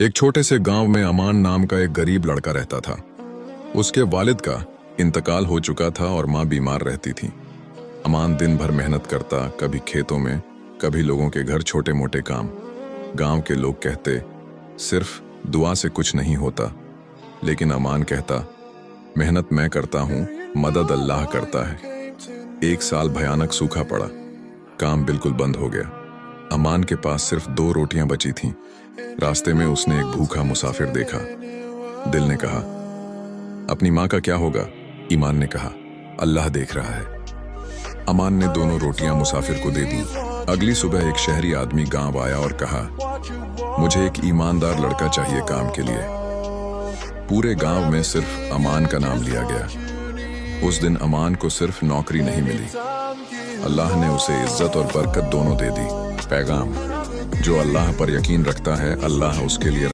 एक छोटे से गांव में अमान नाम का एक गरीब लड़का रहता था। उसके वालिद का इंतकाल हो चुका था और माँ बीमार रहती थी। अमान दिन भर मेहनत करता, कभी खेतों में, कभी लोगों के घर छोटे मोटे काम। गांव के लोग कहते सिर्फ दुआ से कुछ नहीं होता, लेकिन अमान कहता मेहनत मैं करता हूँ, मदद अल्लाह करता है। एक साल भयानक सूखा पड़ा, काम बिल्कुल बंद हो गया। अमान के पास सिर्फ 2 रोटियां बची थीं। रास्ते में उसने एक भूखा मुसाफिर देखा। दिल ने कहा अपनी माँ का क्या होगा? ईमान ने कहा अल्लाह देख रहा है। अमान ने दोनों रोटियां मुसाफिर को दे दी। अगली सुबह एक शहरी आदमी गांव आया और कहा मुझे एक ईमानदार लड़का चाहिए काम के लिए। पूरे गांव में सिर्फ अमान का नाम लिया गया। उस दिन अमान को सिर्फ नौकरी नहीं मिली, अल्लाह ने उसे इज्जत और बरकत दोनों दे दी। पैगाम, जो अल्लाह पर यकीन रखता है, अल्लाह उसके लिए